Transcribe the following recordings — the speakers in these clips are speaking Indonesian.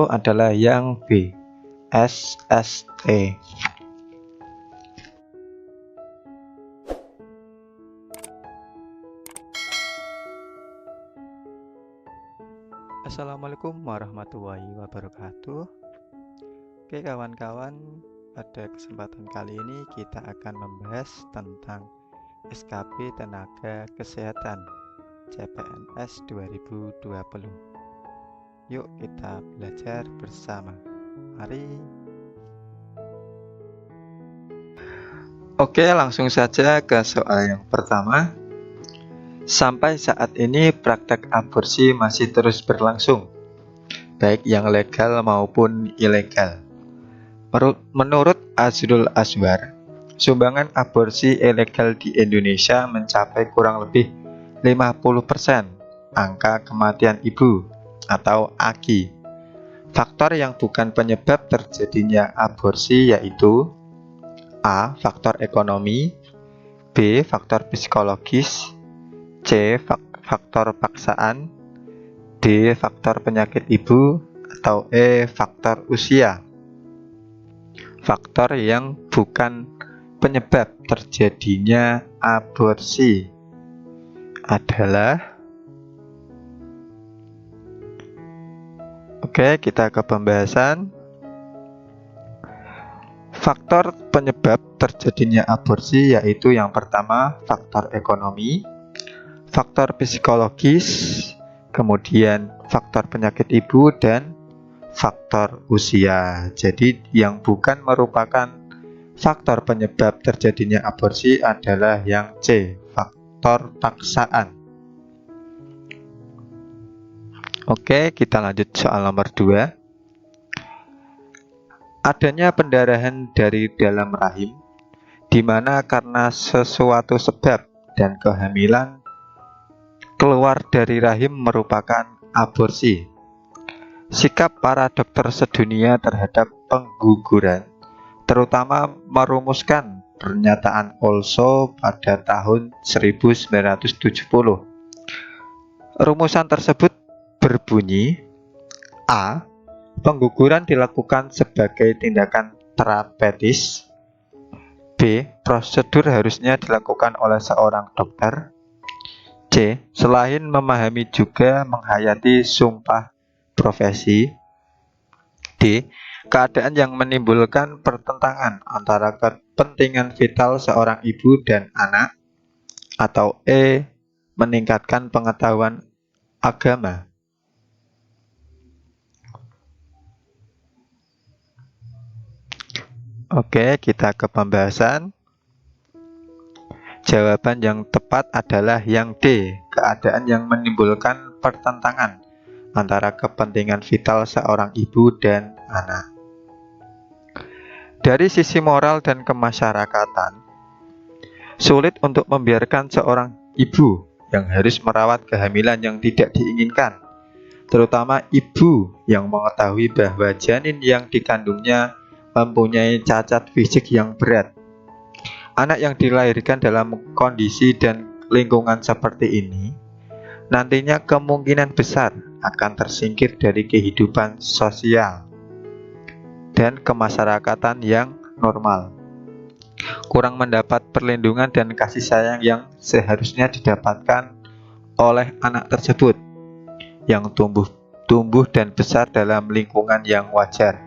adalah yang B, SST. Assalamualaikum warahmatullahi wabarakatuh. Oke kawan-kawan, pada kesempatan kali ini kita akan membahas tentang SKP Tenaga Kesehatan CPNS 2020. Yuk kita belajar bersama. Mari. Oke, langsung saja ke soal yang pertama. Sampai saat ini praktek aborsi masih terus berlangsung, baik yang legal maupun ilegal. Menurut Azrul Aswar, sumbangan aborsi ilegal di Indonesia mencapai kurang lebih 50% angka kematian ibu atau AKI. Faktor yang bukan penyebab terjadinya aborsi yaitu A. Faktor ekonomi, B. Faktor psikologis, C. Faktor paksaan, D. Faktor penyakit ibu, atau E. Faktor usia. Faktor yang bukan penyebab terjadinya aborsi adalah, oke, kita ke pembahasan. Faktor penyebab terjadinya aborsi yaitu yang pertama faktor ekonomi, faktor psikologis, kemudian faktor penyakit ibu, dan faktor usia. Jadi yang bukan merupakan faktor penyebab terjadinya aborsi adalah yang C, faktor paksaan. Oke, kita lanjut soal nomor 2. Adanya pendarahan dari dalam rahim, di mana karena sesuatu sebab dan kehamilan keluar dari rahim merupakan aborsi. Sikap para dokter sedunia terhadap pengguguran, terutama merumuskan pernyataan Olso pada tahun 1970. Rumusan tersebut berbunyi: A. Pengguguran dilakukan sebagai tindakan terapeutis. B. Prosedur harusnya dilakukan oleh seorang dokter. C. Selain memahami juga menghayati sumpah profesi. D. Keadaan yang menimbulkan pertentangan antara kepentingan vital seorang ibu dan anak. Atau E. Meningkatkan pengetahuan agama. Oke, kita ke pembahasan. Jawaban yang tepat adalah yang D, keadaan yang menimbulkan pertentangan antara kepentingan vital seorang ibu dan anak. Dari sisi moral dan kemasyarakatan, sulit untuk membiarkan seorang ibu yang harus merawat kehamilan yang tidak diinginkan, terutama ibu yang mengetahui bahwa janin yang dikandungnya mempunyai cacat fisik yang berat. Anak yang dilahirkan dalam kondisi dan lingkungan seperti ini nantinya kemungkinan besar akan tersingkir dari kehidupan sosial dan kemasyarakatan yang normal, kurang mendapat perlindungan dan kasih sayang yang seharusnya didapatkan oleh anak tersebut yang tumbuh dan besar dalam lingkungan yang wajar,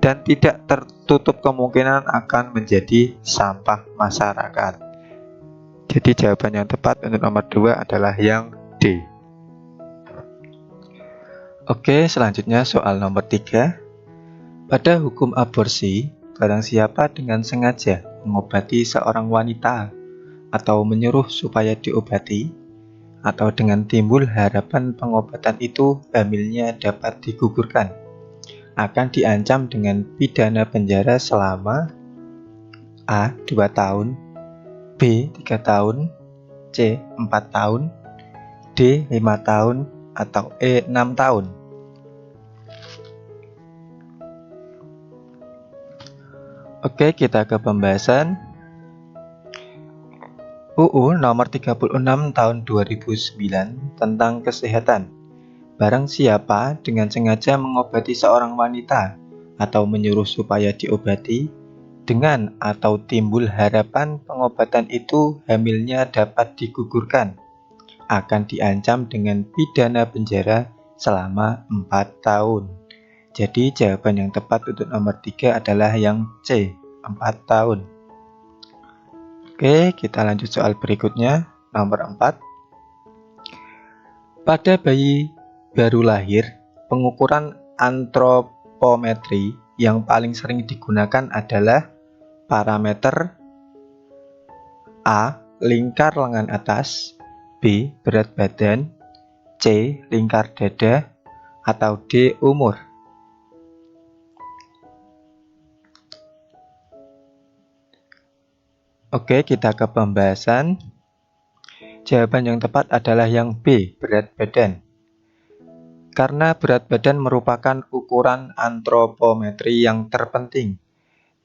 dan tidak tertutup kemungkinan akan menjadi sampah masyarakat. Jadi jawaban yang tepat untuk nomor 2 adalah yang D. Oke, selanjutnya soal nomor 3. Pada hukum aborsi, barang siapa dengan sengaja mengobati seorang wanita atau menyuruh supaya diobati, atau dengan timbul harapan pengobatan itu hamilnya dapat digugurkan, akan diancam dengan pidana penjara selama A. 2 tahun, B. 3 tahun, C. 4 tahun, D. 5 tahun, atau E. 6 tahun. Oke, kita ke pembahasan. UU nomor 36 tahun 2009 tentang kesehatan Barang siapa dengan sengaja mengobati seorang wanita atau menyuruh supaya diobati, dengan atau timbul harapan pengobatan itu hamilnya dapat digugurkan, akan diancam dengan pidana penjara selama 4 tahun. Jadi jawaban yang tepat untuk nomor 3 adalah yang C, 4 tahun. Oke, kita lanjut soal berikutnya, nomor 4. Pada bayi baru lahir, pengukuran antropometri yang paling sering digunakan adalah parameter A. Lingkar lengan atas, B. Berat badan, C. Lingkar dada, atau D. Umur. Oke, kita ke pembahasan. Jawaban yang tepat adalah yang B. Berat badan. Karena berat badan merupakan ukuran antropometri yang terpenting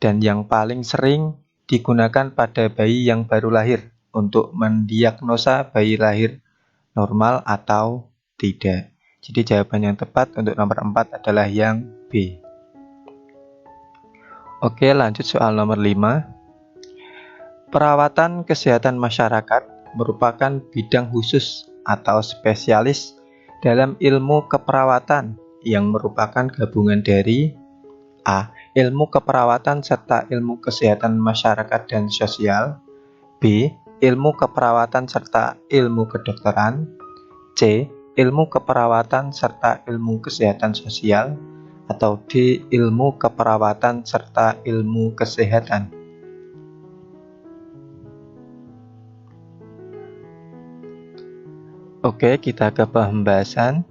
dan yang paling sering digunakan pada bayi yang baru lahir untuk mendiagnosa bayi lahir normal atau tidak. Jadi jawaban yang tepat untuk nomor 4 adalah yang B. Oke, lanjut soal nomor 5. Perawatan kesehatan masyarakat merupakan bidang khusus atau spesialis dalam ilmu keperawatan yang merupakan gabungan dari A. Ilmu keperawatan serta ilmu kesehatan masyarakat dan sosial, B. Ilmu keperawatan serta ilmu kedokteran, C. Ilmu keperawatan serta ilmu kesehatan sosial, atau D. Ilmu keperawatan serta ilmu kesehatan. Oke, kita ke pembahasan.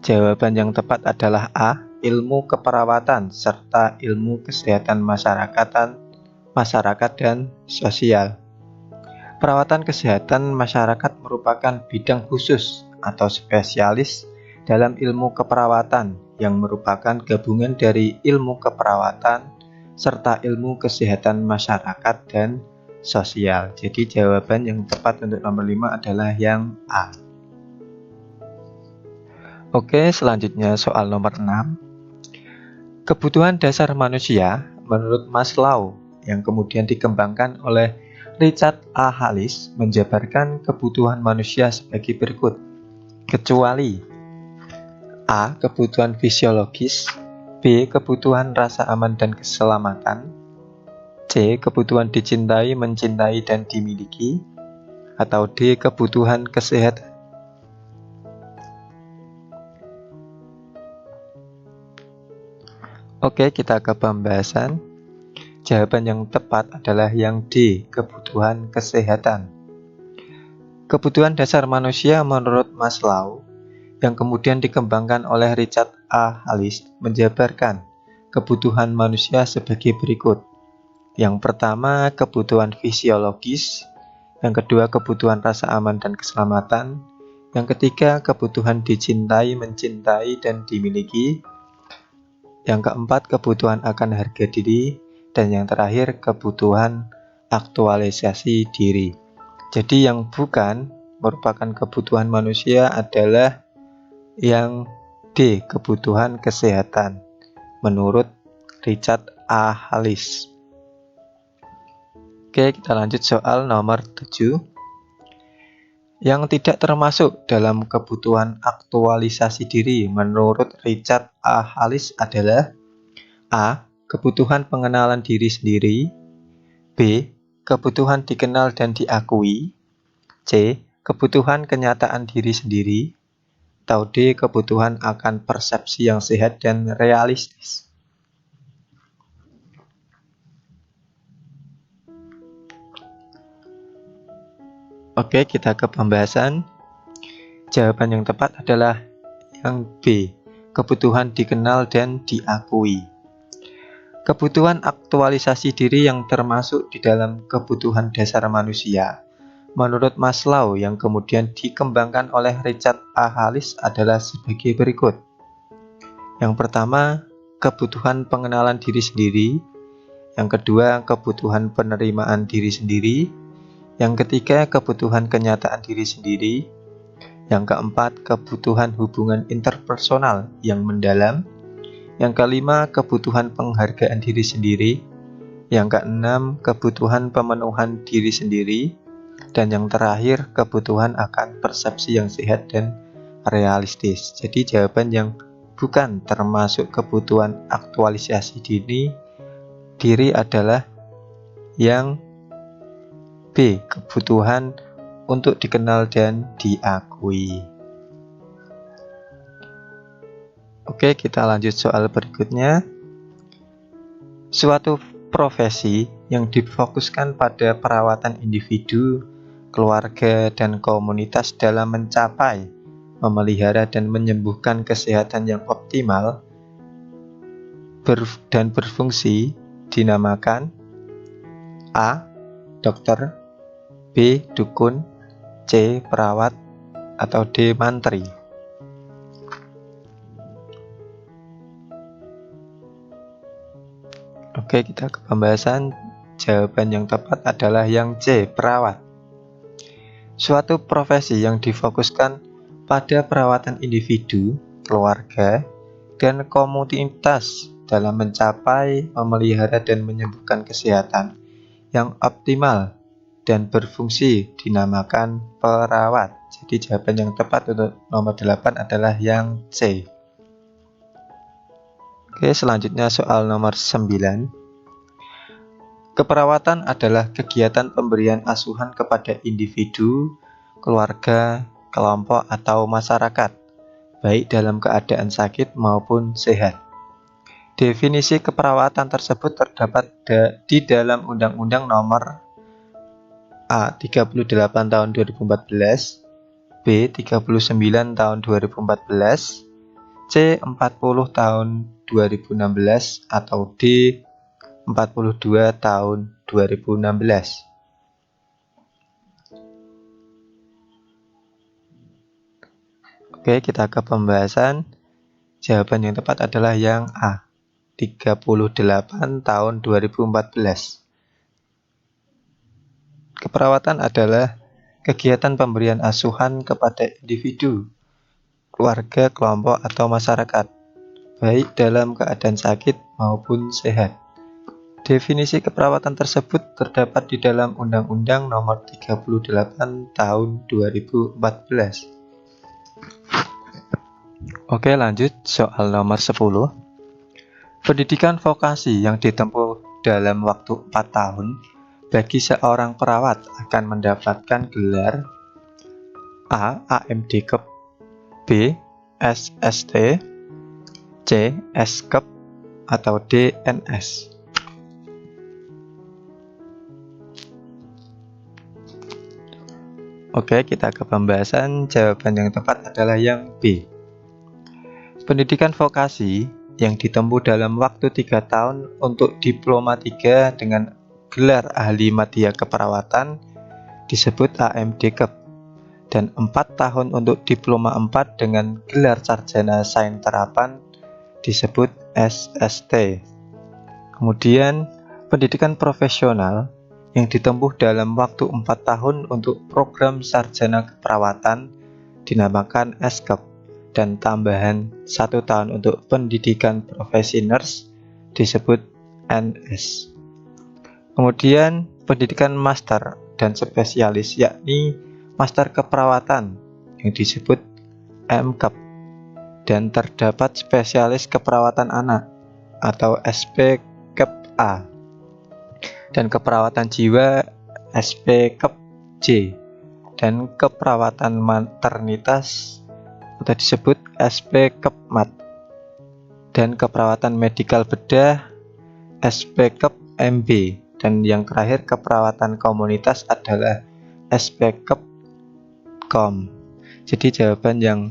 Jawaban yang tepat adalah A. Ilmu keperawatan serta ilmu kesehatan masyarakat dan sosial. Perawatan kesehatan masyarakat merupakan bidang khusus atau spesialis dalam ilmu keperawatan yang merupakan gabungan dari ilmu keperawatan serta ilmu kesehatan masyarakat dan sosial. Jadi jawaban yang tepat untuk nomor 5 adalah yang A. Oke, selanjutnya soal nomor 6. Kebutuhan dasar manusia menurut Maslow yang kemudian dikembangkan oleh Richard A. Hollis menjabarkan kebutuhan manusia sebagai berikut. Kecuali A. Kebutuhan fisiologis, B. Kebutuhan rasa aman dan keselamatan, C. Kebutuhan dicintai, mencintai, dan dimiliki, atau D. Kebutuhan kesehatan. Oke, kita ke pembahasan. Jawaban yang tepat adalah yang D. Kebutuhan kesehatan. Kebutuhan dasar manusia menurut Maslow yang kemudian dikembangkan oleh Richard A. Hollis menjabarkan kebutuhan manusia sebagai berikut. Yang pertama, kebutuhan fisiologis. Yang kedua, kebutuhan rasa aman dan keselamatan. Yang ketiga, kebutuhan dicintai, mencintai, dan dimiliki. Yang keempat, kebutuhan akan harga diri. Dan yang terakhir, kebutuhan aktualisasi diri. Jadi yang bukan merupakan kebutuhan manusia adalah yang D. Kebutuhan kesehatan menurut Richard A. Hollis. Oke, kita lanjut soal nomor 7. Yang tidak termasuk dalam kebutuhan aktualisasi diri menurut Richard A. Hollis adalah A. Kebutuhan pengenalan diri sendiri, B. Kebutuhan dikenal dan diakui, C. Kebutuhan kenyataan diri sendiri, atau D. Kebutuhan akan persepsi yang sehat dan realistis. Oke, kita ke pembahasan. Jawaban yang tepat adalah yang B. Kebutuhan dikenal dan diakui. Kebutuhan aktualisasi diri yang termasuk di dalam kebutuhan dasar manusia menurut Maslow yang kemudian dikembangkan oleh Richard A. Hollis adalah sebagai berikut. Yang pertama, kebutuhan pengenalan diri sendiri. Yang kedua, kebutuhan penerimaan diri sendiri. Yang ketiga, kebutuhan kenyataan diri sendiri. Yang keempat, kebutuhan hubungan interpersonal yang mendalam. Yang kelima, kebutuhan penghargaan diri sendiri. Yang keenam, kebutuhan pemenuhan diri sendiri. Dan yang terakhir, kebutuhan akan persepsi yang sehat dan realistis. Jadi jawaban yang bukan termasuk kebutuhan aktualisasi diri adalah yang B, kebutuhan untuk dikenal dan diakui. Oke, kita lanjut soal berikutnya. Suatu profesi yang difokuskan pada perawatan individu, keluarga, dan komunitas dalam mencapai, memelihara, dan menyembuhkan kesehatan yang optimal dan berfungsi dinamakan A. Dokter, B. Dukun, C. Perawat, atau D. Mantri. Oke, kita ke pembahasan. Jawaban yang tepat adalah yang C. Perawat. Suatu profesi yang difokuskan pada perawatan individu, keluarga, dan komunitas dalam mencapai, memelihara, dan menyembuhkan kesehatan yang optimal dan berfungsi dinamakan perawat. Jadi jawaban yang tepat untuk nomor 8 adalah yang C. Oke, selanjutnya soal nomor 9. Keperawatan adalah kegiatan pemberian asuhan kepada individu, keluarga, kelompok, atau masyarakat, baik dalam keadaan sakit maupun sehat. Definisi keperawatan tersebut terdapat di dalam Undang-Undang Nomor A. 38 tahun 2014, B. 39 tahun 2014, C. 40 tahun 2016, atau D. 42 tahun 2016. Oke, kita ke pembahasan. Jawaban yang tepat adalah yang A. 38 tahun 2014. Keperawatan adalah kegiatan pemberian asuhan kepada individu, keluarga, kelompok, atau masyarakat, baik dalam keadaan sakit maupun sehat. Definisi keperawatan tersebut terdapat di dalam Undang-Undang Nomor 38 Tahun 2014. Oke, lanjut soal nomor 10. Pendidikan vokasi yang ditempuh dalam waktu 4 tahun bagi seorang perawat akan mendapatkan gelar A. AMD-Kep, B. SST, C. S-Kep, atau D. NS. Oke, kita ke pembahasan. Jawaban yang tepat adalah yang B. Pendidikan vokasi yang ditempuh dalam waktu 3 tahun untuk diploma 3 dengan gelar ahli madya keperawatan disebut AMD-Kep, dan 4 tahun untuk diploma 4 dengan gelar sarjana sains terapan disebut SST. Kemudian, pendidikan profesional yang ditempuh dalam waktu 4 tahun untuk program sarjana keperawatan dinamakan S-Kep, dan tambahan 1 tahun untuk pendidikan profesi nurse disebut NS. Kemudian pendidikan master dan spesialis yakni master keperawatan yang disebut M-Kep, dan terdapat spesialis keperawatan anak atau SP-Kep-A, dan keperawatan jiwa SP-Kep-J, dan keperawatan maternitas atau disebut SP-Kep-Mat, dan keperawatan medikal bedah SP-Kep-MB, dan yang terakhir keperawatan komunitas adalah SP-Kep-Kom. Jadi jawaban yang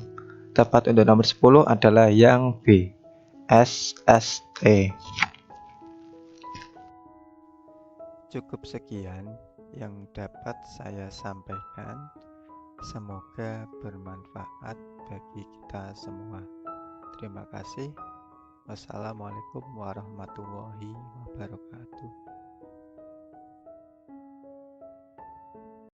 tepat untuk nomor 10 adalah yang B, SST. Cukup sekian yang dapat saya sampaikan. Semoga bermanfaat bagi kita semua. Terima kasih. Wassalamualaikum warahmatullahi wabarakatuh.